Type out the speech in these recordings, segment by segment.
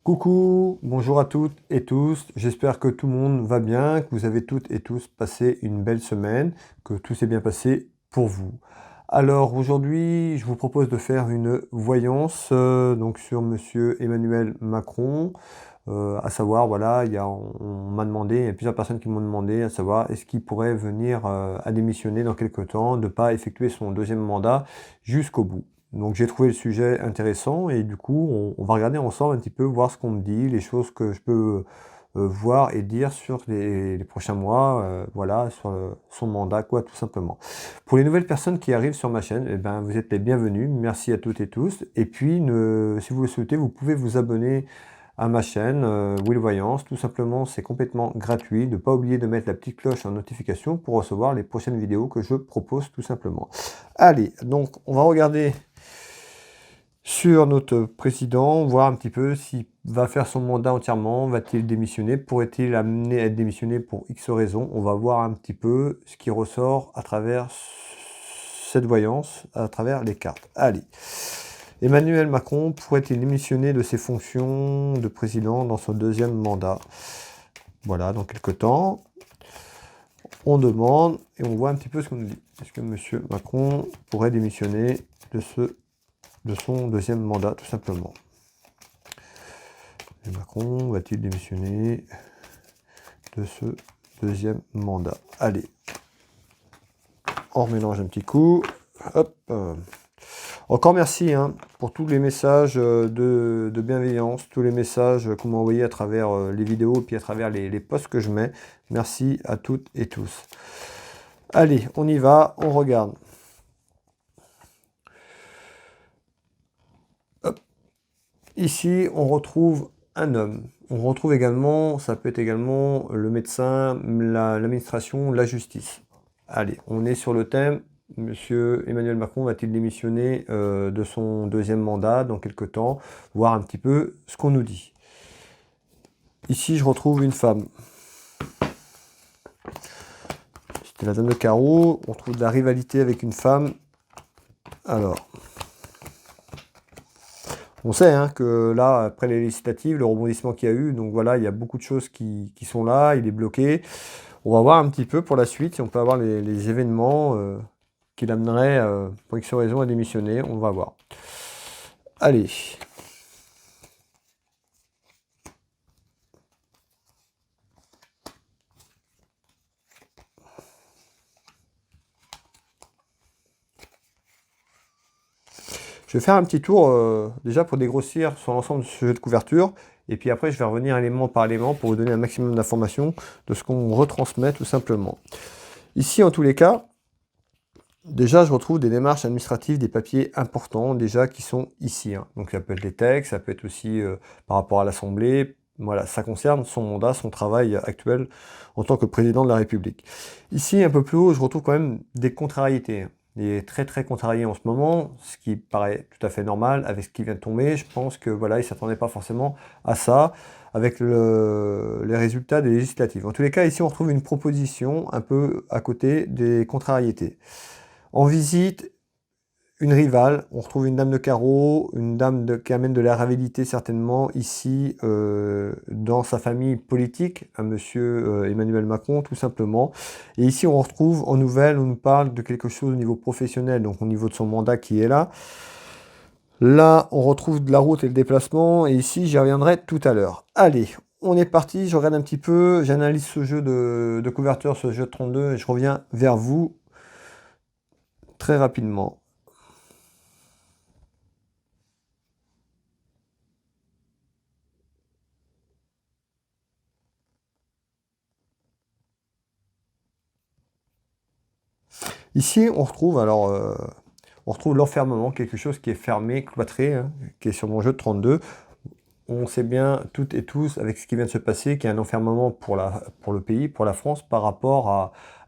Coucou, bonjour à toutes et tous, j'espère que tout le monde va bien, que vous avez toutes et tous passé une belle semaine, que tout s'est bien passé pour vous. Alors aujourd'hui, je vous propose de faire une voyance donc sur Monsieur Emmanuel Macron, à savoir, voilà, on m'a demandé, il y a plusieurs personnes qui m'ont demandé à savoir est-ce qu'il pourrait venir à démissionner dans quelques temps, de ne pas effectuer son deuxième mandat jusqu'au bout. Donc j'ai trouvé le sujet intéressant et du coup on va regarder ensemble un petit peu, voir ce qu'on me dit, les choses que je peux voir et dire sur les prochains mois, voilà, sur son mandat, quoi, tout simplement. Pour les nouvelles personnes qui arrivent sur ma chaîne, eh ben, vous êtes les bienvenus, merci à toutes et tous. Et puis, si vous le souhaitez, vous pouvez vous abonner à ma chaîne Will Voyance. Tout simplement, c'est complètement gratuit. Ne pas oublier de mettre la petite cloche en notification pour recevoir les prochaines vidéos que je propose, tout simplement. Allez, donc on va regarder sur notre président, voir un petit peu s'il va faire son mandat entièrement, va-t-il démissionner, pourrait-il amener à être démissionné pour X raisons. On va voir un petit peu ce qui ressort à travers cette voyance, à travers les cartes. Allez, Emmanuel Macron pourrait-il démissionner de ses fonctions de président dans son deuxième mandat? Voilà, dans quelques temps. On demande et on voit un petit peu ce qu'on nous dit. Est-ce que M. Macron pourrait démissionner de son deuxième mandat, tout simplement? Et Macron va-t-il démissionner de ce deuxième mandat? Allez, on remélange un petit coup. Hop. Encore merci pour tous les messages de bienveillance, tous les messages qu'on m'a envoyés à travers les vidéos et puis à travers les posts que je mets. Merci à toutes et tous. Allez, on y va, on regarde. Hop. Ici, on retrouve un homme. On retrouve également, ça peut être également le médecin, l'administration, la justice. Allez, on est sur le thème. Monsieur Emmanuel Macron va-t-il démissionner de son deuxième mandat dans quelques temps, voir un petit peu ce qu'on nous dit. Ici, je retrouve une femme. C'était la dame de carreau. On trouve de la rivalité avec une femme. Alors, on sait que là, après les législatives, le rebondissement qu'il y a eu, donc voilà, il y a beaucoup de choses qui sont là, il est bloqué. On va voir un petit peu pour la suite si on peut avoir les événements qui l'amèneraient, pour X raison, à démissionner. On va voir. Allez. Je vais faire un petit tour déjà pour dégrossir sur l'ensemble de ce jeu de couverture. Et puis après, je vais revenir élément par élément pour vous donner un maximum d'informations de ce qu'on retransmet tout simplement. Ici, en tous les cas, déjà, je retrouve des démarches administratives, des papiers importants déjà qui sont ici. Donc ça peut être les textes, ça peut être aussi par rapport à l'Assemblée. Voilà, ça concerne son mandat, son travail actuel en tant que président de la République. Ici, un peu plus haut, je retrouve quand même des contrariétés. Il est très très contrarié en ce moment, ce qui paraît tout à fait normal avec ce qui vient de tomber. Je pense que voilà, il ne s'attendait pas forcément à ça avec les résultats des législatives. En tous les cas, ici on retrouve une proposition un peu à côté des contrariétés. En visite, une rivale, on retrouve une dame de carreau, une dame qui amène de la rivalité certainement ici dans sa famille politique, à monsieur Emmanuel Macron tout simplement. Et ici on retrouve en nouvelle, on nous parle de quelque chose au niveau professionnel, donc au niveau de son mandat qui est là. Là on retrouve de la route et le déplacement, et ici j'y reviendrai tout à l'heure. Allez, on est parti, je regarde un petit peu, j'analyse ce jeu de couverture, ce jeu de 32, et je reviens vers vous très rapidement. Ici, on retrouve l'enfermement, quelque chose qui est fermé, cloîtré, qui est sur mon jeu de 32. On sait bien toutes et tous, avec ce qui vient de se passer, qu'il y a un enfermement pour le pays, pour la France, par rapport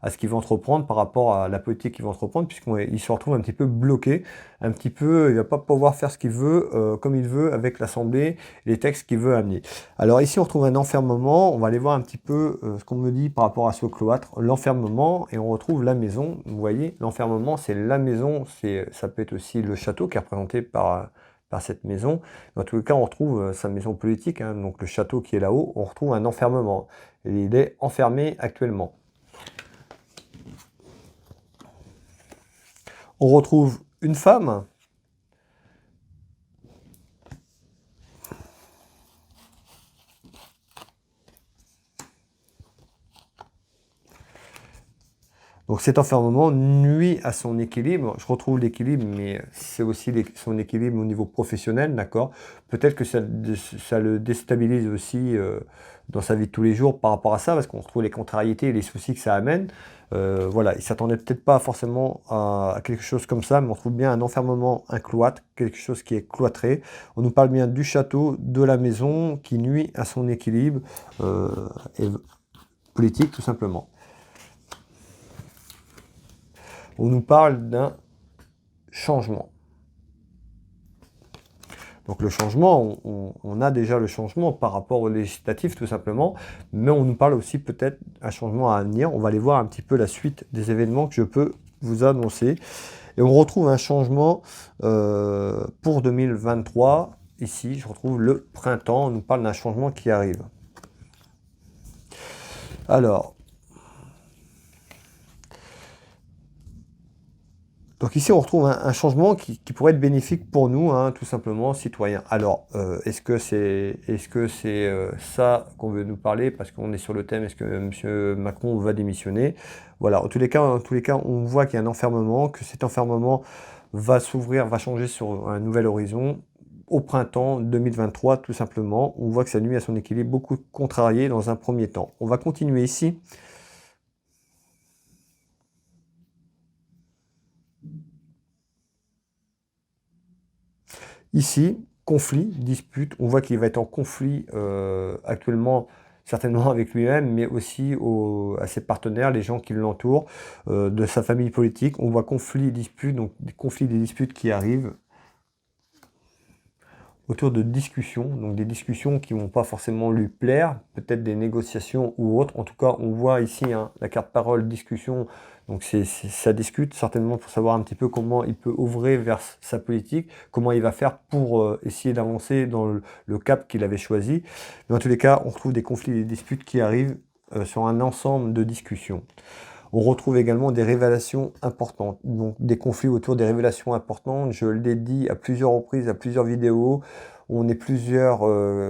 à ce qu'il veut entreprendre, par rapport à la politique qu'il veut entreprendre, puisqu'il se retrouve un petit peu bloqué, un petit peu, il ne va pas pouvoir faire ce qu'il veut, comme il veut, avec l'Assemblée, les textes qu'il veut amener. Alors ici, on retrouve un enfermement, on va aller voir un petit peu ce qu'on me dit par rapport à ce cloître, l'enfermement, et on retrouve la maison. Vous voyez, l'enfermement, c'est la maison, ça peut être aussi le château qui est représenté par par cette maison. Dans tous les cas, on retrouve sa maison politique, hein, donc le château qui est là-haut, on retrouve un enfermement. Et il est enfermé actuellement. On retrouve une femme. Donc cet enfermement nuit à son équilibre. Je retrouve l'équilibre, mais c'est aussi son équilibre au niveau professionnel, d'accord? Peut-être que ça le déstabilise aussi dans sa vie de tous les jours par rapport à ça, parce qu'on retrouve les contrariétés et les soucis que ça amène. Voilà, il ne s'attendait peut-être pas forcément à quelque chose comme ça, mais on trouve bien un enfermement, un cloître, quelque chose qui est cloîtré. On nous parle bien du château, de la maison, qui nuit à son équilibre et politique, tout simplement. On nous parle d'un changement. Donc le changement, on a déjà le changement par rapport au législatif tout simplement, mais on nous parle aussi peut-être un changement à venir. On va aller voir un petit peu la suite des événements que je peux vous annoncer. Et on retrouve un changement pour 2023. Ici, je retrouve le printemps. On nous parle d'un changement qui arrive. Alors, donc ici, on retrouve un changement qui pourrait être bénéfique pour nous, hein, tout simplement, citoyens. Alors, est-ce que c'est ça qu'on veut nous parler parce qu'on est sur le thème, est-ce que M. Macron va démissionner? Voilà, en tous les cas, on voit qu'il y a un enfermement, que cet enfermement va s'ouvrir, va changer sur un nouvel horizon au printemps 2023, tout simplement. On voit que ça nuit à son équilibre, beaucoup contrarié dans un premier temps. On va continuer ici. Ici, conflit, dispute, on voit qu'il va être en conflit actuellement, certainement avec lui-même, mais aussi à ses partenaires, les gens qui l'entourent, de sa famille politique. On voit conflit, dispute, donc des conflits, des disputes qui arrivent autour de discussions, donc des discussions qui ne vont pas forcément lui plaire, peut-être des négociations ou autres. En tout cas, on voit ici hein, la carte parole discussion, donc ça discute certainement pour savoir un petit peu comment il peut ouvrir vers sa politique, comment il va faire pour essayer d'avancer dans le cap qu'il avait choisi. Mais en tous les cas, on retrouve des conflits et des disputes qui arrivent sur un ensemble de discussions. On retrouve également des révélations importantes, donc des conflits autour des révélations importantes. Je l'ai dit à plusieurs reprises, à plusieurs vidéos. On est plusieurs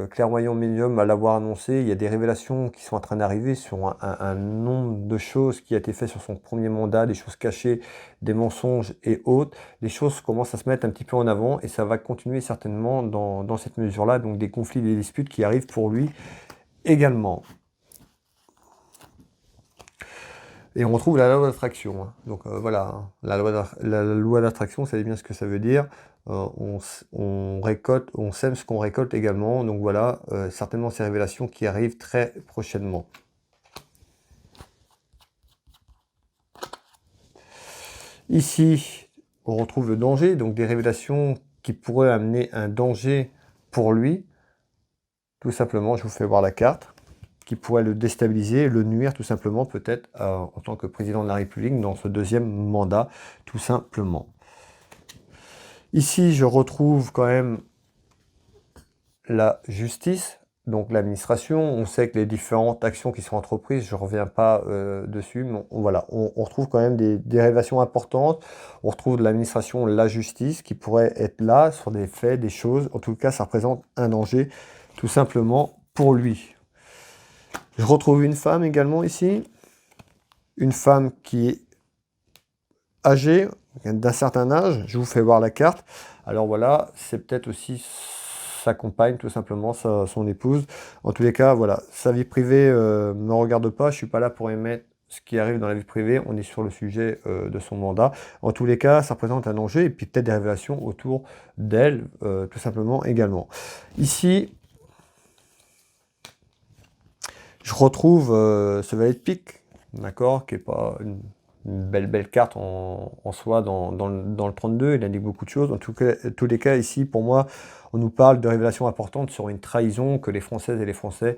clairvoyants médiums à l'avoir annoncé. Il y a des révélations qui sont en train d'arriver sur un nombre de choses qui a été fait sur son premier mandat, des choses cachées, des mensonges et autres. Les choses commencent à se mettre un petit peu en avant et ça va continuer certainement dans cette mesure-là. Donc des conflits, des disputes qui arrivent pour lui également. Et on retrouve la loi d'attraction. Hein. Donc voilà, hein. La loi d'attraction, ça savez bien ce que ça veut dire. On récolte, on sème ce qu'on récolte également. Donc voilà, certainement ces révélations qui arrivent très prochainement. Ici, on retrouve le danger, donc des révélations qui pourraient amener un danger pour lui. Tout simplement, je vous fais voir la carte. Qui pourrait le déstabiliser, le nuire tout simplement peut-être en tant que président de la République dans ce deuxième mandat, tout simplement. Ici, je retrouve quand même la justice, donc l'administration. On sait que les différentes actions qui sont entreprises, je ne reviens pas dessus, mais voilà, on retrouve quand même des révélations importantes. On retrouve de l'administration, la justice, qui pourrait être là sur des faits, des choses. En tout cas, ça représente un danger, tout simplement, pour lui. Je retrouve une femme également ici, une femme qui est âgée, d'un certain âge, je vous fais voir la carte. Alors voilà, c'est peut-être aussi sa compagne, tout simplement, son épouse. En tous les cas, voilà, sa vie privée ne me regarde pas, je ne suis pas là pour émettre ce qui arrive dans la vie privée, on est sur le sujet de son mandat. En tous les cas, ça représente un danger et puis peut-être des révélations autour d'elle, tout simplement également. Ici, je retrouve ce valet de pique, d'accord, qui n'est pas une belle carte en soi dans le 32, il indique beaucoup de choses. En tous les cas, ici, pour moi, on nous parle de révélations importantes sur une trahison que les Françaises et les Français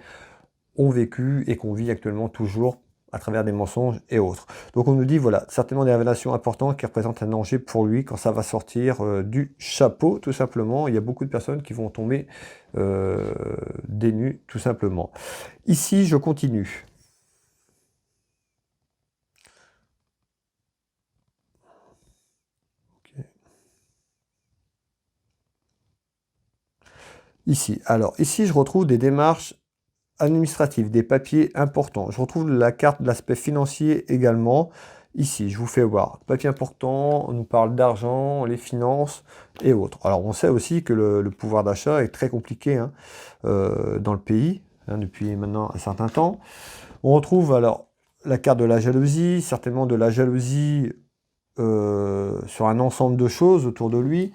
ont vécu et qu'on vit actuellement toujours à travers des mensonges et autres. Donc on nous dit, voilà, certainement des révélations importantes qui représentent un danger pour lui quand ça va sortir du chapeau, tout simplement. Il y a beaucoup de personnes qui vont tomber des nues, tout simplement. Ici, je continue. Ici, alors ici je retrouve des démarches administratives, des papiers importants. Je retrouve la carte de l'aspect financier également. Ici, je vous fais voir. Papier important, on nous parle d'argent, les finances et autres. Alors on sait aussi que le pouvoir d'achat est très compliqué hein, dans le pays, hein, depuis maintenant un certain temps. On retrouve alors la carte de la jalousie, certainement de la jalousie sur un ensemble de choses autour de lui.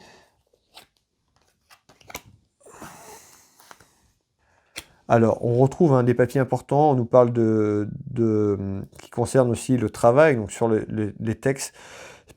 Alors, on retrouve des papiers importants, on nous parle qui concerne aussi le travail, donc sur les textes,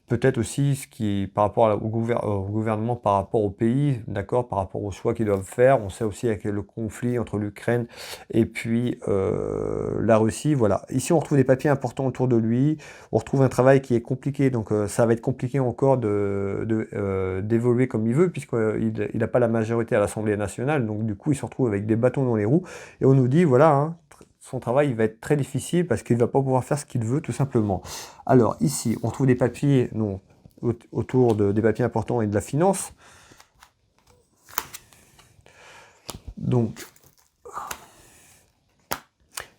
peut-être aussi ce qui, par rapport au gouvernement, par rapport au pays, d'accord, par rapport aux choix qu'ils doivent faire. On sait aussi avec le conflit entre l'Ukraine et puis la Russie, voilà. Ici, on retrouve des papiers importants autour de lui, on retrouve un travail qui est compliqué, donc ça va être compliqué encore d'évoluer comme il veut, puisqu'il n'a pas la majorité à l'Assemblée nationale, donc du coup, il se retrouve avec des bâtons dans les roues, et on nous dit, voilà, hein, son travail il va être très difficile parce qu'il ne va pas pouvoir faire ce qu'il veut tout simplement. Alors ici, on trouve des papiers autour des papiers importants et de la finance. Donc,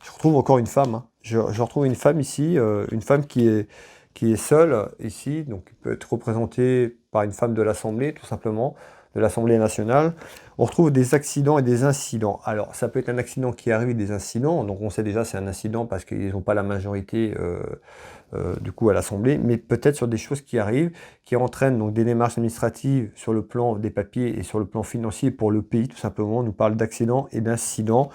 je retrouve encore une femme. Hein. Je retrouve une femme ici, une femme qui est seule ici, donc qui peut être représentée par une femme de l'Assemblée tout simplement, de l'Assemblée nationale. On retrouve des accidents et des incidents. Alors, ça peut être un accident qui arrive, des incidents. Donc, on sait déjà c'est un incident parce qu'ils n'ont pas la majorité du coup à l'Assemblée, mais peut-être sur des choses qui arrivent, qui entraînent donc des démarches administratives sur le plan des papiers et sur le plan financier pour le pays, tout simplement. On nous parle d'accidents et d'incidents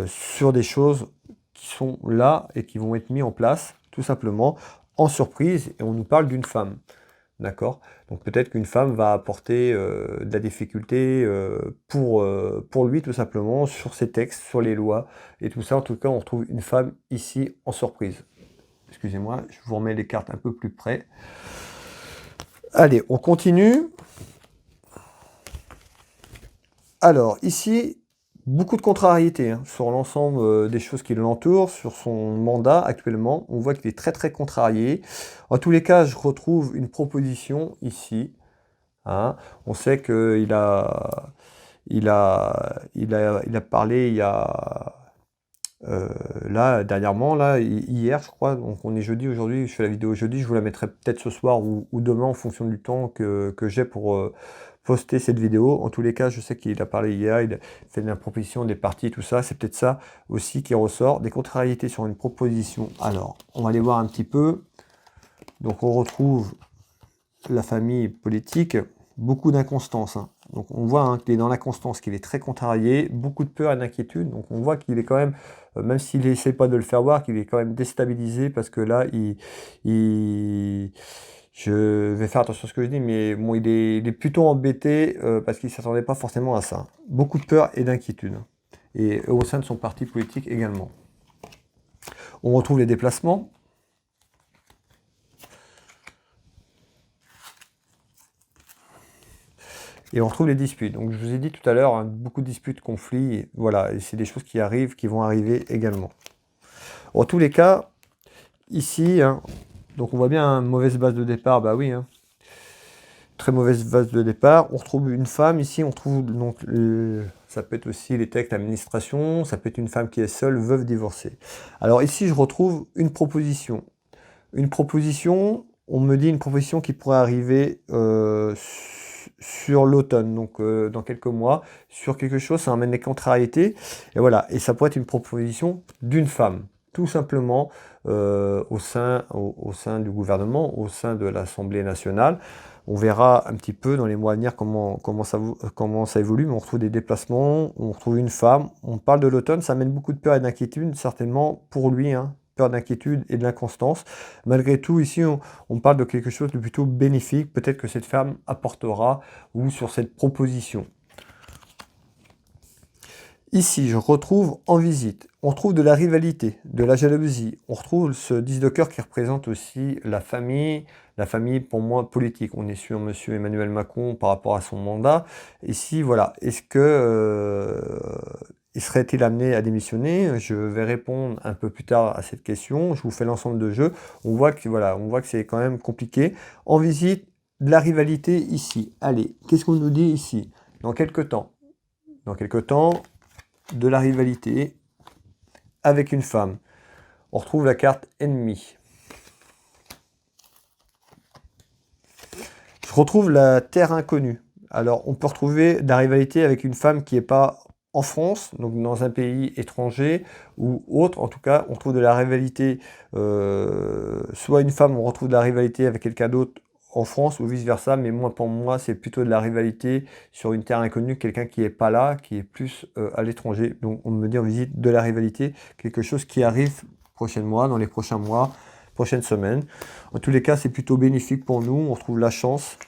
sur des choses qui sont là et qui vont être mis en place, tout simplement, en surprise. Et on nous parle d'une femme. D'accord? Donc peut-être qu'une femme va apporter de la difficulté pour lui tout simplement sur ses textes, sur les lois et tout ça. En tout cas, on retrouve une femme ici en surprise. Excusez-moi, je vous remets les cartes un peu plus près. Allez, on continue. Alors ici, beaucoup de contrariétés hein, sur l'ensemble des choses qui l'entourent, sur son mandat actuellement. On voit qu'il est très très contrarié. En tous les cas, je retrouve une proposition ici. Hein. On sait qu'il il a parlé il y a là dernièrement, là hier je crois. Donc on est jeudi aujourd'hui. Je fais la vidéo jeudi. Je vous la mettrai peut-être ce soir ou demain en fonction du temps que j'ai pour poster cette vidéo. En tous les cas, je sais qu'il a parlé hier, il a fait de la proposition des partis, tout ça. C'est peut-être ça aussi qui ressort. Des contrariétés sur une proposition. Alors, on va aller voir un petit peu. Donc, on retrouve la famille politique. Beaucoup d'inconstance. Hein. Donc, on voit hein, qu'il est dans l'inconstance, qu'il est très contrarié. Beaucoup de peur et d'inquiétude. Donc, on voit qu'il est quand même s'il n'essaie pas de le faire voir, qu'il est quand même déstabilisé parce que là, je vais faire attention à ce que je dis, mais bon, il est plutôt embêté parce qu'il ne s'attendait pas forcément à ça. Beaucoup de peur et d'inquiétude. Et au sein de son parti politique également. On retrouve les déplacements. Et on retrouve les disputes. Donc je vous ai dit tout à l'heure, hein, beaucoup de disputes, conflits, voilà, et c'est des choses qui arrivent, qui vont arriver également. En tous les cas, ici, hein, donc on voit bien, hein, mauvaise base de départ, bah oui, hein, très mauvaise base de départ. On retrouve une femme ici, on trouve donc ça peut être aussi les textes d'administration, ça peut être une femme qui est seule, veuve, divorcée. Alors ici, je retrouve une proposition. Une proposition, on me dit une proposition qui pourrait arriver sur l'automne, donc dans quelques mois, sur quelque chose, ça amène des contrariétés, et voilà, et ça pourrait être une proposition d'une femme, tout simplement au sein du gouvernement, au sein de l'Assemblée nationale. On verra un petit peu dans les mois à venir comment ça évolue, mais on retrouve des déplacements, on retrouve une femme, on parle de l'automne, ça amène beaucoup de peur et d'inquiétude, certainement pour lui, hein, peur d'inquiétude et de l'inconstance. Malgré tout, ici, on parle de quelque chose de plutôt bénéfique. Peut-être que cette femme apportera ou sur cette proposition. Ici, je retrouve en visite. On retrouve de la rivalité, de la jalousie. On retrouve ce 10 de cœur qui représente aussi la famille. La famille, pour moi, politique. On est sur Monsieur Emmanuel Macron par rapport à son mandat. Ici, voilà. Est-ce que il serait-il amené à démissionner? Je vais répondre un peu plus tard à cette question. Je vous fais l'ensemble de jeux. On voit que voilà, on voit que c'est quand même compliqué. En visite, de la rivalité ici. Allez, qu'est-ce qu'on nous dit ici? Dans quelques temps. Dans quelques temps, de la rivalité avec une femme. On retrouve la carte ennemi. Je retrouve la terre inconnue. Alors, on peut retrouver de la rivalité avec une femme qui n'est pas en France, donc dans un pays étranger ou autre. En tout cas, on trouve de la rivalité, soit une femme, on retrouve de la rivalité avec quelqu'un d'autre en France ou vice-versa, mais moi, pour moi, c'est plutôt de la rivalité sur une terre inconnue, quelqu'un qui n'est pas là, qui est plus à l'étranger. Donc, on me dit en visite de la rivalité, quelque chose qui arrive prochainement, dans les prochains mois, prochaines semaines. En tous les cas, c'est plutôt bénéfique pour nous, on retrouve la chance.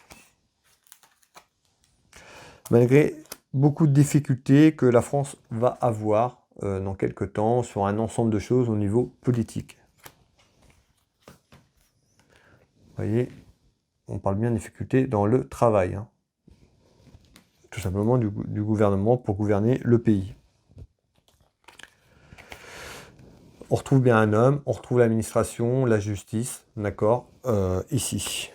Malgré beaucoup de difficultés que la France va avoir dans quelques temps sur un ensemble de choses au niveau politique. Vous voyez, on parle bien de difficultés dans le travail, hein. Tout simplement du gouvernement pour gouverner le pays. On retrouve bien un homme, on retrouve l'administration, la justice, d'accord, ici.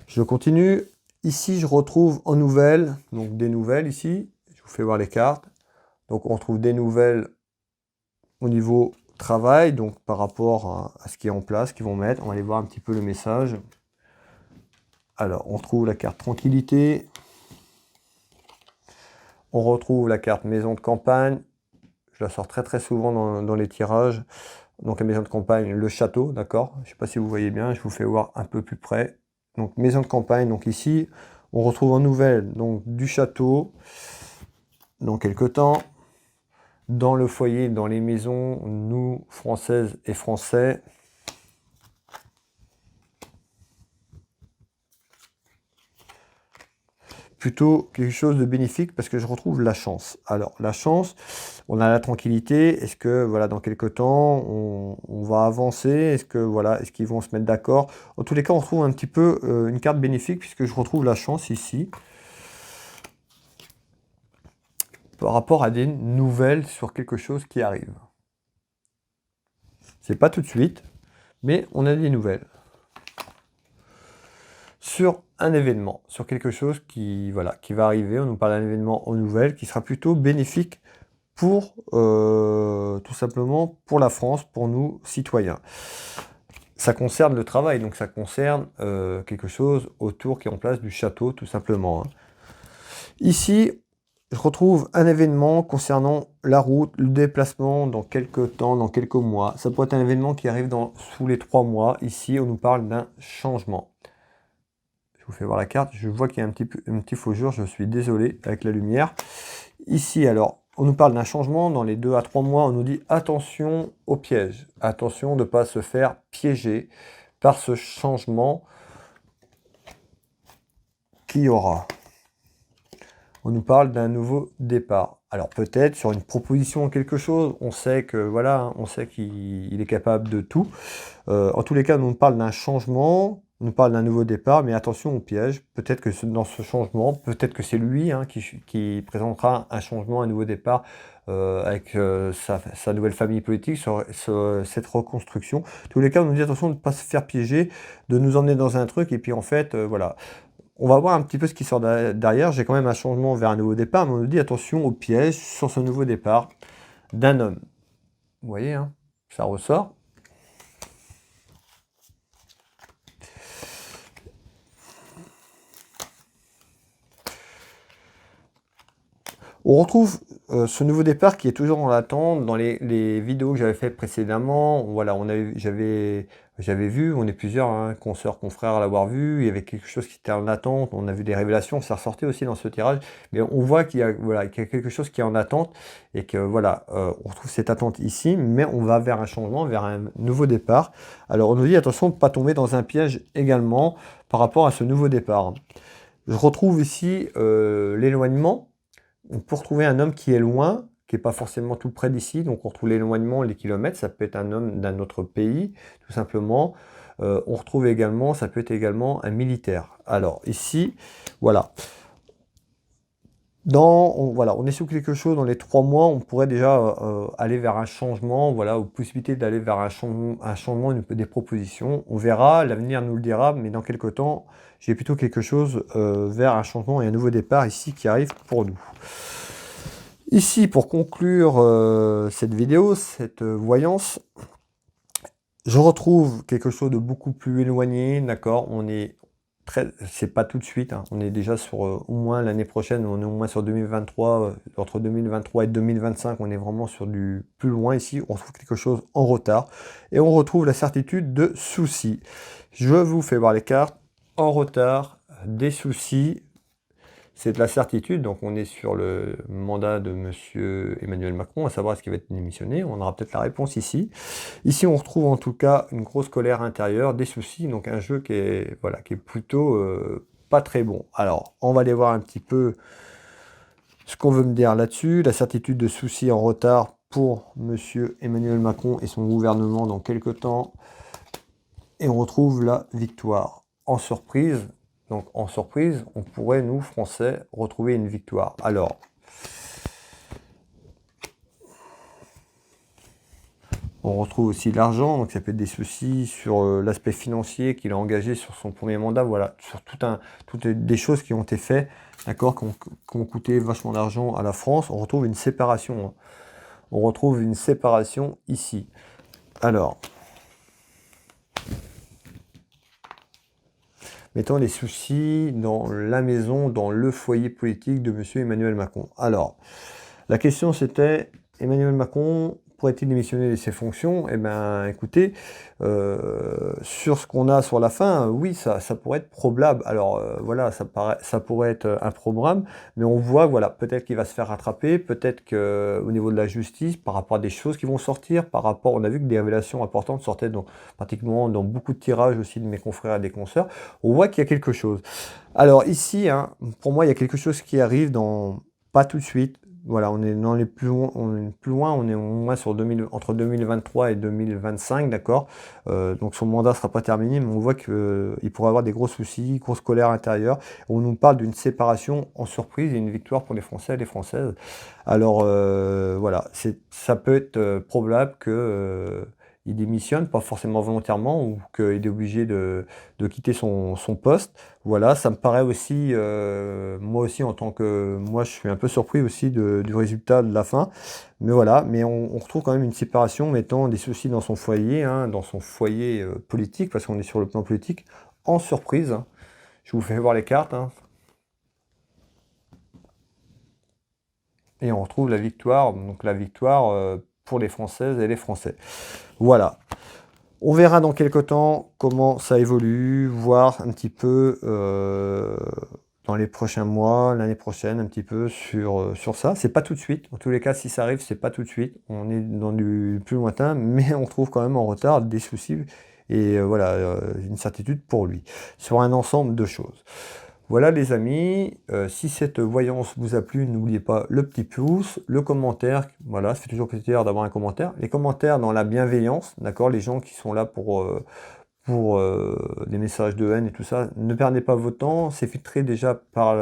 Je continue. Ici, je retrouve en nouvelles, donc des nouvelles ici. Je vous fais voir les cartes. Donc, on retrouve des nouvelles au niveau travail, donc par rapport à ce qui est en place, qu'ils vont mettre. On va aller voir un petit peu le message. Alors, on retrouve la carte tranquillité. On retrouve la carte maison de campagne. Je la sors très très souvent dans les tirages. Donc, la maison de campagne, le château, d'accord? Je ne sais pas si vous voyez bien, je vous fais voir un peu plus près. Donc, maison de campagne, donc ici, on retrouve en nouvelle donc, du château dans quelques temps. Dans le foyer, dans les maisons, nous, Françaises et Français, plutôt quelque chose de bénéfique parce que je retrouve la chance. Alors, la chance, on a la tranquillité. Est-ce que, voilà, dans quelques temps, on va avancer? Est-ce que, voilà, est-ce qu'ils vont se mettre d'accord? En tous les cas, on retrouve un petit peu une carte bénéfique puisque je retrouve la chance ici. Par rapport à des nouvelles sur quelque chose qui arrive. C'est pas tout de suite, mais on a des nouvelles. Sur un événement, sur quelque chose qui, voilà, qui va arriver, on nous parle d'un événement aux nouvelles qui sera plutôt bénéfique pour, tout simplement, pour la France, pour nous, citoyens. Ça concerne le travail, donc ça concerne quelque chose autour qui est en place du château, tout simplement, hein. Ici, je retrouve un événement concernant la route, le déplacement dans quelques temps, dans quelques mois. Ça pourrait être un événement qui arrive sous les 3 mois. Ici, on nous parle d'un changement. Je vous fais voir la carte. Je vois qu'il y a un petit faux jour. Je suis désolé avec la lumière. Ici, alors, on nous parle d'un changement. Dans les 2 à 3 mois, on nous dit attention au piège. Attention de ne pas se faire piéger par ce changement qu'il y aura. On nous parle d'un nouveau départ. Alors peut-être sur une proposition quelque chose, on sait que voilà, on sait qu'il est capable de tout. En tous les cas, on nous parle d'un changement, on nous parle d'un nouveau départ, mais attention au piège. Peut-être que dans ce changement, peut-être que c'est lui hein, qui présentera un changement, un nouveau départ avec sa nouvelle famille politique, sur cette reconstruction. En tous les cas, on nous dit attention de ne pas se faire piéger, de nous emmener dans un truc, et puis en fait, voilà. On va voir un petit peu ce qui sort derrière. J'ai quand même un changement vers un nouveau départ, mais on nous dit attention au piège sur ce nouveau départ d'un homme. Vous voyez, hein, ça ressort. On retrouve ce nouveau départ qui est toujours en attente. Dans les vidéos que j'avais faites précédemment, voilà, j'avais vu, on est plusieurs, hein, consoeurs, confrères à l'avoir vu, il y avait quelque chose qui était en attente, on a vu des révélations, ça ressortait aussi dans ce tirage, mais on voit qu'il y a, voilà, qu'il y a quelque chose qui est en attente, et que voilà, on retrouve cette attente ici, mais on va vers un changement, vers un nouveau départ. Alors on nous dit attention de ne pas tomber dans un piège également par rapport à ce nouveau départ. Je retrouve ici l'éloignement. on peut retrouver un homme qui est loin, qui n'est pas forcément tout près d'ici, donc on retrouve l'éloignement, les kilomètres, ça peut être un homme d'un autre pays, tout simplement. On retrouve également, ça peut être également un militaire. Alors ici, voilà. Voilà, on est sur quelque chose dans les 3 mois, on pourrait déjà aller vers un changement, voilà, ou possibilité d'aller vers un changement des propositions. On verra, l'avenir nous le dira, mais dans quelques temps, j'ai plutôt quelque chose vers un changement et un nouveau départ ici qui arrive pour nous. Ici, pour conclure cette vidéo, cette voyance, je retrouve quelque chose de beaucoup plus éloigné, d'accord? C'est pas tout de suite, hein. On est déjà sur au moins l'année prochaine, on est au moins sur 2023, entre 2023 et 2025, on est vraiment sur du plus loin ici, on trouve quelque chose en retard, et on retrouve la certitude de soucis. Je vous fais voir les cartes, en retard, des soucis, c'est de la certitude, donc on est sur le mandat de monsieur Emmanuel Macron, à savoir ce qui va être démissionné, on aura peut-être la réponse ici. Ici, on retrouve en tout cas une grosse colère intérieure, des soucis, donc un jeu qui est, voilà, qui est plutôt pas très bon. Alors, on va aller voir un petit peu ce qu'on veut me dire là-dessus. La certitude de soucis en retard pour monsieur Emmanuel Macron et son gouvernement dans quelques temps. Et on retrouve la victoire en surprise. Donc en surprise, on pourrait, nous, Français, retrouver une victoire. Alors, on retrouve aussi l'argent, donc ça peut être des soucis sur l'aspect financier qu'il a engagé sur son premier mandat, voilà, sur toutes des choses qui ont été faites, d'accord, qui ont coûté vachement d'argent à la France. On retrouve une séparation, hein. On retrouve une séparation ici. Alors, mettons les soucis dans la maison, dans le foyer politique de monsieur Emmanuel Macron. Alors, la question c'était, Emmanuel Macron pourrait-il démissionner de ses fonctions? Eh bien, écoutez, sur ce qu'on a sur la fin, oui, ça pourrait être probable. Alors, voilà, ça pourrait être un programme, mais on voit, voilà, peut-être qu'il va se faire rattraper, peut-être qu'au niveau de la justice, par rapport à des choses qui vont sortir, on a vu que des révélations importantes sortaient pratiquement dans beaucoup de tirages aussi de mes confrères et des consoeurs, on voit qu'il y a quelque chose. Alors ici, hein, pour moi, il y a quelque chose qui arrive pas tout de suite. Voilà, on est dans les plus loin, on est au moins entre 2023 et 2025, d'accord. Donc son mandat ne sera pas terminé, mais on voit qu'il pourrait avoir des gros soucis, grosse colère intérieure. On nous parle d'une séparation en surprise et une victoire pour les Français et les Françaises. Alors voilà, ça peut être probable que il démissionne, pas forcément volontairement, ou qu'il est obligé de quitter son poste. Voilà, ça me paraît aussi, moi aussi en tant que... Moi je suis un peu surpris aussi du résultat de la fin. Mais voilà, mais on retrouve quand même une séparation mettant des soucis dans son foyer, hein, dans son foyer politique, parce qu'on est sur le plan politique, en surprise, hein. Je vous fais voir les cartes, hein. Et on retrouve la victoire, donc la victoire pour les Françaises et les Français. Voilà. On verra dans quelques temps comment ça évolue, voir un petit peu dans les prochains mois, l'année prochaine, un petit peu sur ça. C'est pas tout de suite. En tous les cas, si ça arrive, c'est pas tout de suite. On est dans du plus lointain, mais on trouve quand même en retard des soucis et voilà, une certitude pour lui, sur un ensemble de choses. Voilà les amis, si cette voyance vous a plu, n'oubliez pas le petit pouce, le commentaire, voilà, ça fait toujours plaisir d'avoir un commentaire. Les commentaires dans la bienveillance, d'accord, les gens qui sont là pour des messages de haine et tout ça, ne perdez pas votre temps, c'est filtré déjà par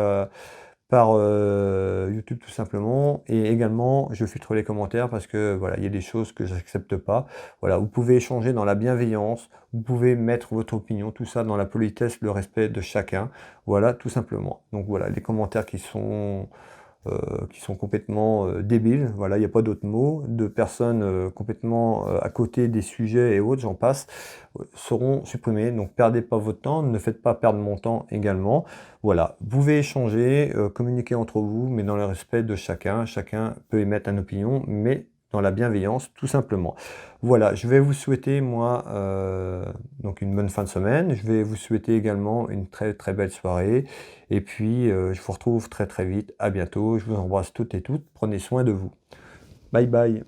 YouTube tout simplement, et également je filtre les commentaires parce que voilà, il y a des choses que j'accepte pas. Voilà, vous pouvez échanger dans la bienveillance, vous pouvez mettre votre opinion, tout ça dans la politesse, le respect de chacun, voilà, tout simplement. Donc voilà, les commentaires qui sont complètement débiles, voilà, il n'y a pas d'autres mots, de personnes complètement à côté des sujets et autres, j'en passe, seront supprimés. Donc perdez pas votre temps, ne faites pas perdre mon temps également. Voilà, vous pouvez échanger, communiquer entre vous, mais dans le respect de chacun. Chacun peut émettre une opinion, mais dans la bienveillance, tout simplement. Voilà, je vais vous souhaiter, moi, donc une bonne fin de semaine. Je vais vous souhaiter également une très très belle soirée. Et puis, je vous retrouve très très vite. À bientôt. Je vous embrasse toutes et toutes. Prenez soin de vous. Bye bye.